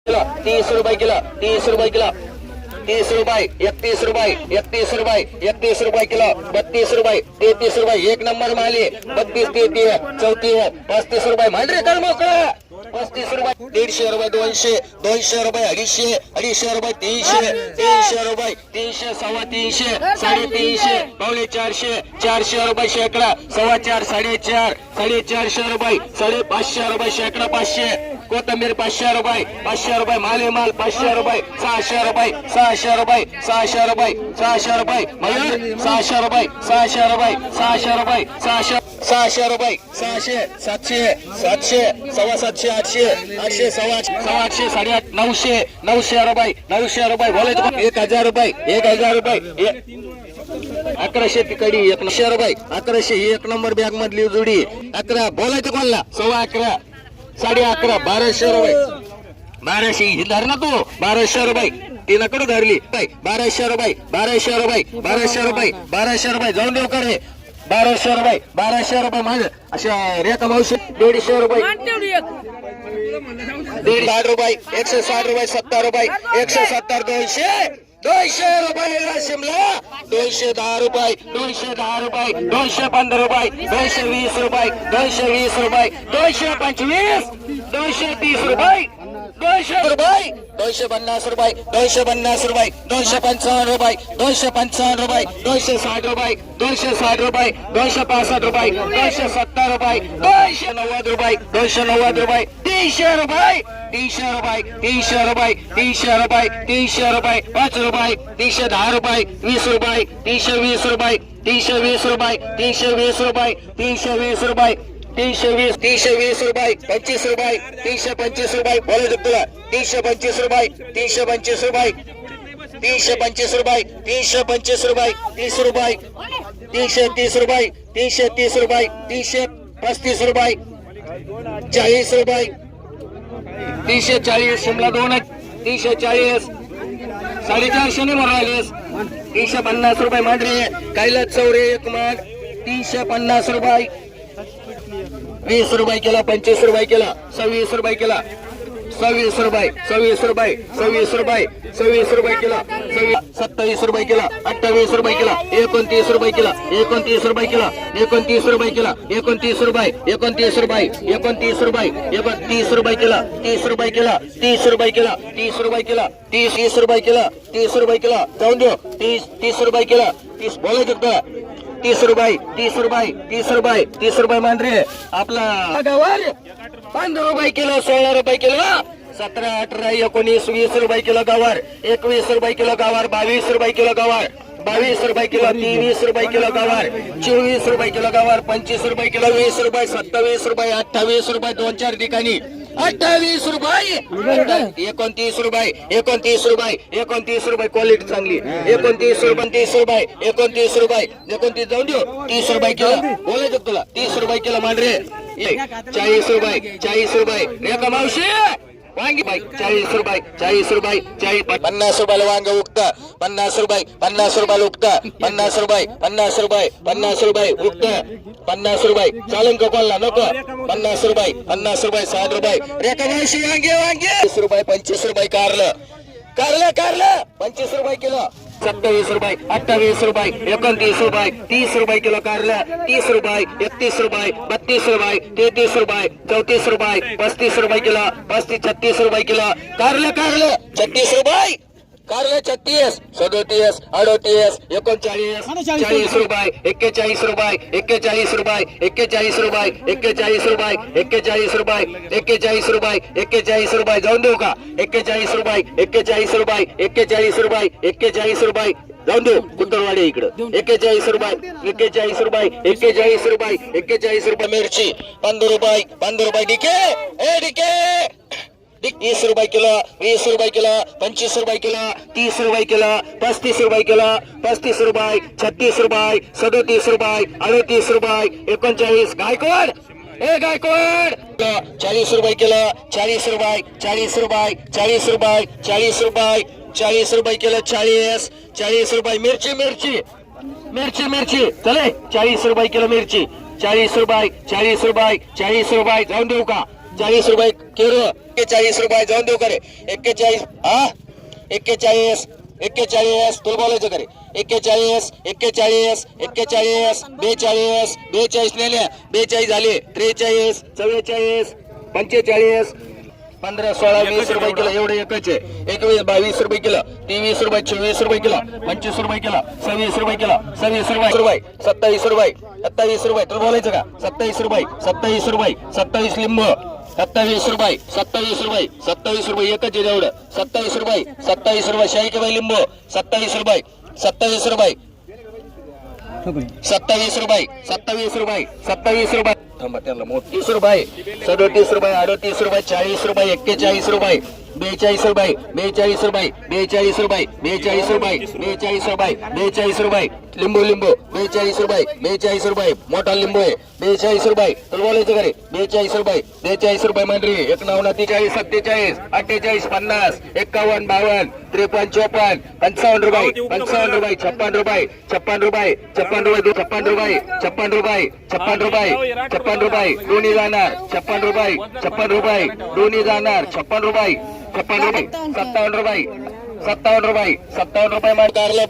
30 रुपये किलो 30 रुपये किलो 30 रुपये 31 रुपये 31 रुपये 31 रुपये किलो 32 रुपये 33 रुपये एक नंबर माली 32 33 34 35 रुपये मांडरे कर मोकळा 35 रुपये 150 रुपये 200 200 रुपये 250 250 रुपये 300 300 रुपये 300 सव्वा 300 350 पावणे 400 400 रुपये शेकडा सव्वा 4 450 450 रुपये 550 रुपये शेकडा 500 कोथंबीर 500 रुपये 500 रुपये माले माल 500 रुपये 600 रुपये 600 रुपये 600 रुपये 600 रुपये मयूर 600 रुपये 600 रुपये 600 रुपये 600 रुपये 600 700 700 सव्वा 700 800 800 सव्वा 800 850 900 900 रुपये 900 रुपये बोले 1000 रुपये 1000 रुपये 1100 तिकडी 100 रुपये 1100 एक नंबर बॅग मधली जोडी 11 बोलायचं कोणला 11.5 11.5 1200 रुपये 1200 ही धर ना तू 1200 रुपये तिनाकडे धरली 1200 रुपये 1200 रुपये 1200 रुपये 1200 रुपये जाऊन देऊ करे 1200 रुपये माझं अशा रेखा मावशी 150 रुपये 160 रुपये 160 रुपये 70 रुपये 170 200 रुपये शिमला 210 रुपये 210 रुपये 215 रुपये 220 रुपये 220 रुपये 225 230 रुपये 200 रुपये 250 रुपये 250 रुपये 255 रुपये 255 रुपये 260 रुपये 260 रुपये 265 रुपये 270 रुपये 290 रुपये 290 रुपये 300 रुपये 300 रुपये 300 रुपये 300 रुपये 300 रुपये 5 रुपये 310 रुपये 20 रुपये 320 रुपये 320 रुपये 320 रुपये 320 रुपये 320 320 रुपये 25 रुपये 325 रुपये बोलू तुला 325 रुपये 325 रुपये 325 रुपये 325 रुपये 30 रुपये 330 रुपये 330 रुपये 335 रुपये 40 रुपये 340 शिमला 2 340 450 ने भरायलेस 350 रुपये मांडरे कैलास चौरे एक मांड 350 रुपये 20 रुपये केला 25 रुपये केला 26 रुपये केला 26 रुपये 26 रुपये 26 रुपये 26 रुपये केला 27 रुपये केला 28 रुपये केला 29 रुपये केला 29 रुपये केला 29 रुपये केला 29 रुपये 29 रुपये 29 रुपये 30 रुपये केला 30 रुपये केला 30 रुपये केला 30 रुपये केला 30 रुपये केला 30 रुपये केला जाऊन दे 30 रुपये केला 30 बोलायचं शकता 30 रुपये 30 रुपये 30 रुपये 30 रुपये मान रे आपला गावार 15 रुपये किलो 16 रुपये किलो 17 18 19 20 रुपये किलो गावार 21 रुपये किलो गावार 22 रुपये किलो गावार 22 रुपये किलो 23 रुपये किलो गावार 24 रुपये किलो गावार 25 रुपये किलो 20 रुपये 27 रुपये 28 रुपये 2-4 ठिकाणी 28 रुपये 29 रुपये 29 रुपये 29 रुपये क्वालिटी चांगली 29 रुपये 30 रुपये 29 रुपये 29 जाऊन देऊ 30 रुपये किलो बोलायचं तुला 30 रुपये किलो मांडरे 40 रुपये 40 रुपये रेखा मावशी वांगी बाई 40 रुपये 40 रुपये 50 रुपयाला वांग उगता 50 रुपये 50 रुपयाला उगता 50 रुपये 50 रुपये 50 रुपये उगता 50 रुपये चालन का कोणला नको 50 रुपये 50 रुपये 60 रुपये रेखा मावशी वांगे 20 रुपये 25 रुपये कारलं 25 रुपये किलो 27 रुपये 28 रुपये 29 रुपये 30 रुपये किलो कारलं 30 रुपये 31 रुपये 32 रुपये 33 रुपये 34 रुपये 35 रुपये किलो 36 रुपये किलो कारलं 36 रुपये कारलं 36 37 38 39 40 रुपये 41 रुपये 41 रुपये 41 रुपये 41 रुपये 41 रुपये 41 रुपये 41 रुपये जाऊन देऊ का 41 रुपये 41 रुपये 41 रुपये 41 रुपये जाऊन देऊ कुंटलवाडी इकडं 41 रुपये 41 रुपये 41 रुपये 41 रुपये मिरची 15 रुपये डीके 20 रुपये किलो 20 रुपये किलो 25 रुपये किलो 30 रुपये किलो 35 रुपये किलो 35 रुपये 36 रुपये 37 रुपये 38 रुपये 39 गायकवाड 40 रुपये किलो 40 रुपये 40 रुपये 40 रुपये 40 रुपये 40 रुपये किलो 40 रुपये मिरची चले 40 रुपये किलो मिरची 40 रुपये 40 रुपये 40 रुपये जाऊन देऊ का 40 रुपये केरो 41 रुपये जाऊन देऊ करे 41 हा 41 तुला बोलायचं करे 41 42 नेल्या 42 झाले 43 44 45 15 16 20 रुपये किलो एवढे एकच आहे 21 22 रुपये किलो 23 रुपये 24 रुपये किलो 25 रुपये किलो 26 रुपये किलो 27 रुपये 27 रुपये 27 रुपये तुला बोलायचं का 27 रुपये 27 लिंबू 27 रुपये 27 रुपये एकच आहे एवढं 27 रुपये शाही के बाई लिंबू 27 रुपये 27 रुपये 27 रुपये थांबा त्यांना 30 रुपये 37 रुपये 38 रुपये 40 रुपये 41 रुपये 42 रुपये 42 रुपये लिंबू 42 रुपये मोठा लिंबू आहे 42 रुपये तुला बोलायचं करे 42 रुपये मांडरी 41 43 47 48 50 51 52 53 54 55 रुपये 56 रुपये दोन्ही जाणार 56 रुपये दोन्ही जाणार 56 रुपये 57 रुपये मान कारलं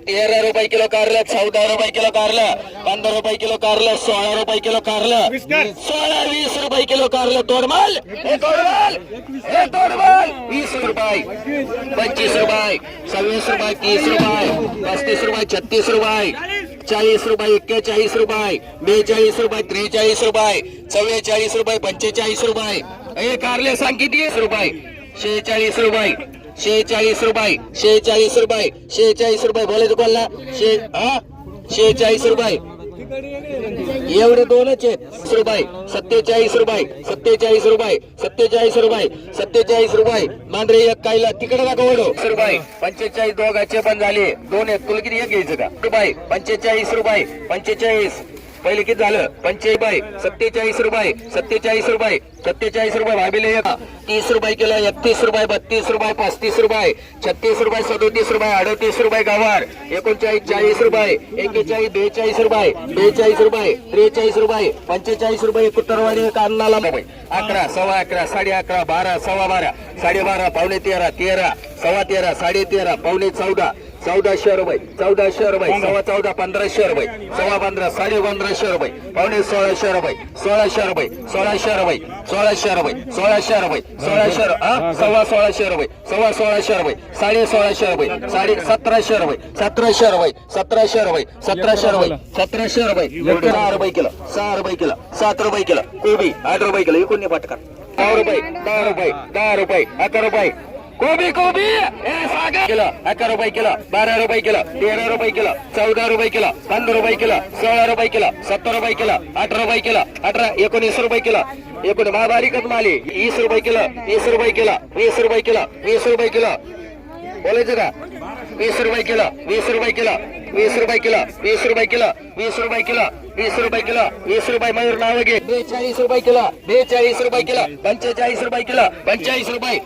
13 रुपये किलो कारलं 14 रुपये किलो कारलं 15 रुपये किलो कारलं 16 रुपये किलो कारलं 20 रुपये किलो कारलं तोडमाल 20 रुपये 25 रुपये 26 रुपये 30 रुपये 35 रुपये 36 रुपये 40 रुपये 41 रुपये 42 रुपये 43 रुपये 44 रुपये 45 रुपये हे कारले सांग किती 30 रुपये 46 रुपये 46 रुपये बोलायचं कोणला 46 रुपये एवढे दोनच आहेत 47 रुपये मांडरे एक कायला तिकडे का ओढो रुपये 45 दोघाचे पण झाले दोन एक तुला किती एक घ्यायचं का रुपये 45 रुपये पहिले किती झालं 47 रुपये भाबीले 30 रुपये किलो 31 रुपये 32 रुपये 35 रुपये 36 रुपये 37 रुपये 38 रुपये गवार 39 40 रुपये 41 42 रुपये 43 रुपये 45 रुपये कुत्तरवाडी कान्नाला 11 11 11 11 12 12 12.5 पावणे 13 सव्वा 13 13.5 पावणे 1400 रुपये 1500 रुपये 1500 रुपये 15 15.5 रुपये पावणे 1600 रुपये 1600 रुपये 1600 रुपये 1600 रुपये 1600 रुपये 1600 सव्वा 1600 रुपये 1600 रुपये 1650 रुपये 1700 रुपये 1700 रुपये 1700 रुपये 1700 रुपये 6 रुपये किलो 7 रुपये किलो कोबी 8 रुपये किलो एकूण पटकन 10 रुपये 11 रुपये कोबी किलो 11 रुपये किलो 12 रुपये किलो 13 रुपये किलो 14 रुपये किलो 15 रुपये किलो 16 रुपये किलो 17 रुपये किलो 18 रुपये किलो 19 रुपये किलो एकूण महाबारीकच माली 20 रुपये किलो 20 रुपये किलो 20 रुपये किलो 20 रुपये किलो बोलायचं का 20 रुपये किलो 20 रुपये किलो 20 रुपये किलो 20 रुपये किलो 20 रुपये किलो 20 रुपये किलो 20 रुपये मयूर नाव घे 42 रुपये किलो 45 रुपये किलो 45 रुपये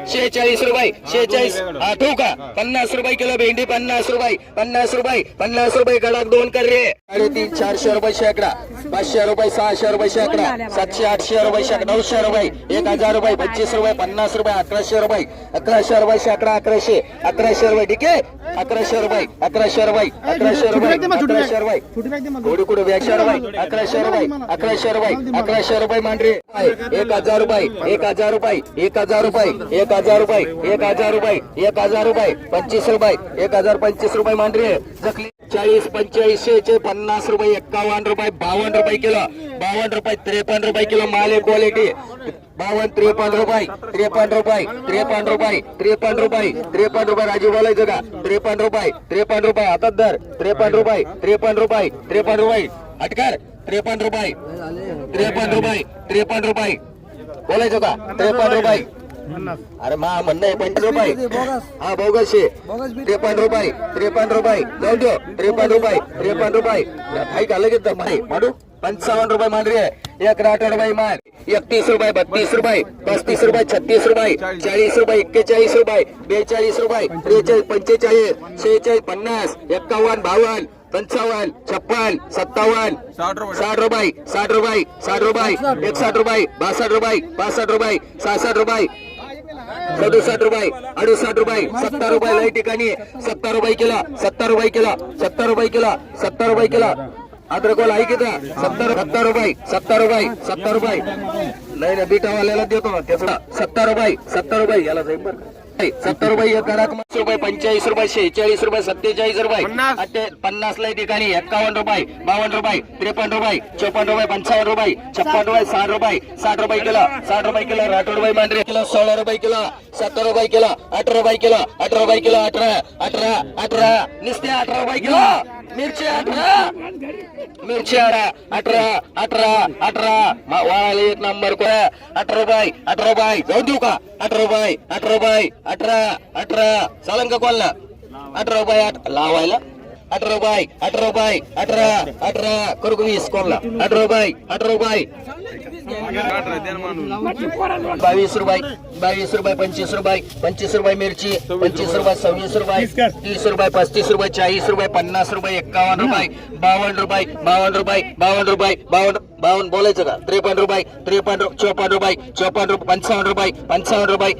46 रुपये 46 आठवू का 50 रुपये किलो भेंडी 50 रुपये गडाक 2 कर रे 350 400 रुपये शेकडा 500 रुपये 600 रुपये शेकडा 700 800 रुपये शेकडा 900 रुपये 1000 रुपये 25 रुपये 50 रुपये 1100 रुपये शेकडा 1100 रुपये ठीक आहे 1100 रुपये थोडी कुठे 1100 रुपये मांडरे 1000 रुपये 1000 रुपये 25 रुपये 1025 रुपये मांडरे जखली 40 45 50 रुपये 51 रुपये 52 रुपये किलो 52 रुपये 53 रुपये किलो माल क्वालिटी 52 53 रुपये राजू बोलायचं का 53 रुपये हातात धर 53 रुपये अटकार 53 रुपये बोलायचं का 53 रुपये अरे मा म्हणणं आहे 25 रुपये हा बोगस 53 रुपये जाऊ दो 53 रुपये काही का लगेच माडू 55 रुपये मान रे 1 रुपये मान 31 रुपये 32 रुपये 35 रुपये 36 रुपये 40 रुपये 41 रुपये 42 रुपये 43 45 46 50 51 52 55 56 57 60 रुपये 60 रुपये 60 रुपये 61 रुपये 62 रुपये 65 रुपये 66 रुपये 67 रुपये 68 रुपये 70 रुपये लई ठिकाणी 70 रुपये किलो 70 रुपये किलो 70 रुपये किलो 70 रुपये किलो अद्रक वाला आहे किती 70 रुपये 70 रुपये 70 रुपये नाही बीटावाल्याला देतो ना त्याचा 70 रुपये याला जाईल बरं 70 रुपये एक गडाक 50 रुपये 45 रुपये 46 रुपये 47 रुपये 50 ला ठिकाणी 51 रुपये 52 रुपये 53 रुपये 54 रुपये 55 रुपये 56 रुपये 60 रुपये 60 रुपये किलो 60 रुपये किलो 60 रुपये मांडरे किलो 16 रुपये किलो 70 रुपये किलो 18 रुपये किलो 18 रुपये किलो 18 निस्ते 18 रुपये किलो मिरची 18 वाळाला एक नंबर 18 रुपये जाऊ देऊ का 18 रुपये 18 चालन का कोणला 18 रुपये लावायला 18 रुपये 18 करू 20 कोणला 18 रुपये 22 रुपये 25 रुपये मिरची 25 रुपये 26 रुपये 30 रुपये 35 रुपये 40 रुपये 50 रुपये 51 रुपये 52 रुपये बोलायचं का 53 रुपये 54 रुपये 55 रुपये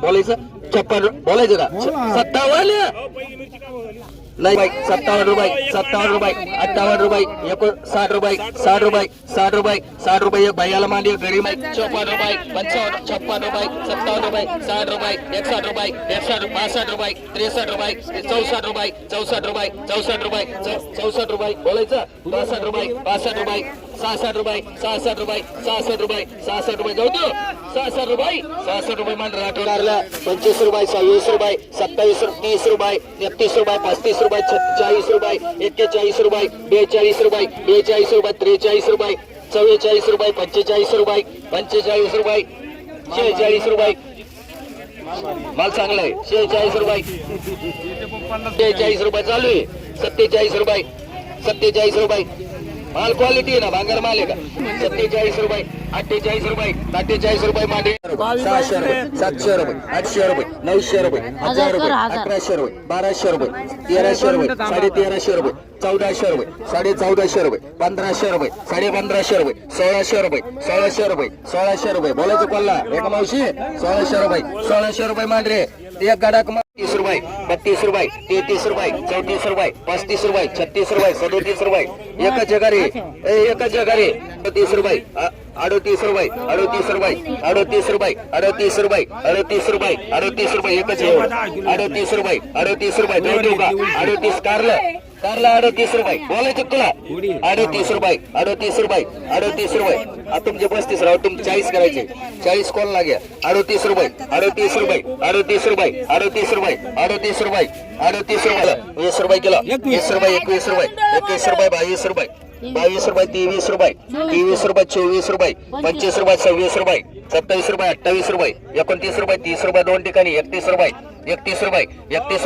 बोलायचं 56 बोलायचं का 57 नाही भाई 57 रुपये 58 रुपये 60 रुपये एक भैयाला मांडी गरीब 54 रुपये 55 56 रुपये 57 रुपये 60 रुपये 61 रुपये 62 रुपये 63 रुपये 64 रुपये बोलायचं 62 रुपये 66 रुपये जाऊ दो 66 रुपये मान राठोडारला 25 रुपये 26 रुपये 27 30 रुपये 31 रुपये 35 रुपये 40 रुपये 41 रुपये 42 रुपये 43 रुपये 44 रुपये 45 रुपये 46 रुपये 46 रुपये माल चांगला आहे 46 रुपये 46 रुपये चालू आहे 47 रुपये माल क्वालिटी आहे ना भांगर माल आहे का 47 रुपये 48 रुपये मांडे 600 रुपये 700 रुपये 800 रुपये 900 रुपये 1000 रुपये 1100 रुपये 1200 रुपये 1300 रुपये 1350 रुपये 1400 रुपये 1450 रुपये 1500 रुपये 1550 रुपये 1600 रुपये बोलायचं कोल्हा एक मावशी 1600 रुपये मांडरे एक गाडा 30 रुपये 32 रुपये 33 रुपये 34 रुपये 35 रुपये 36 रुपये 37 रुपये एकच जगारी 30 रुपये 38 रुपये 38 रुपये 38 रुपये 38 रुपये 38 रुपये 38 रुपये एकच 38 रुपये 38 रुपये देऊ का 38 कारला 38 रुपये बोलायचं तुला 38 रुपये 38 रुपये 38 रुपये आता तुमचे 35 राव तुमचे 40 करायचे 40 कोण लागेल 38 रुपये 38 रुपये 38 रुपये 38 रुपये 38 रुपये 38 रुपये 20 रुपये किलो 20 रुपये 21 रुपये 21 रुपये 22 रुपये 22 रुपये 23 रुपये 23 रुपये 24 रुपये 25 रुपये 26 रुपये 27 रुपये 28 रुपये 29 रुपये 30 रुपये दोन ठिकाणी 31 रुपये 31 रुपये 31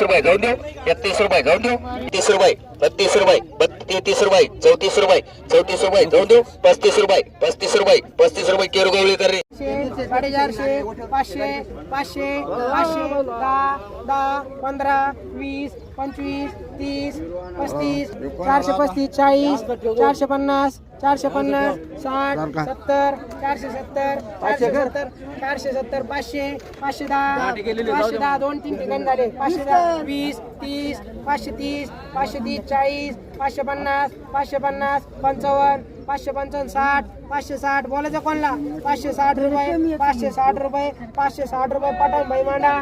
रुपये जाऊन देऊ 31 रुपये जाऊन देऊ 30 रुपये 32 रुपये 33 रुपये 34 रुपये 34 रुपये जाऊन देऊ 35 रुपये 35 रुपये केरगवली कर रे 450 500 500 10 15 20 25 30 35 435 40 450 450 60 70 470 470 500 510 दोन तीन ठिकाणी झाले 510 20 30 530 530 40 550 550 55 555 60 560 बोलायचं कोणला 560 रुपये 560 रुपये 560 रुपये पठाण भाई मांडा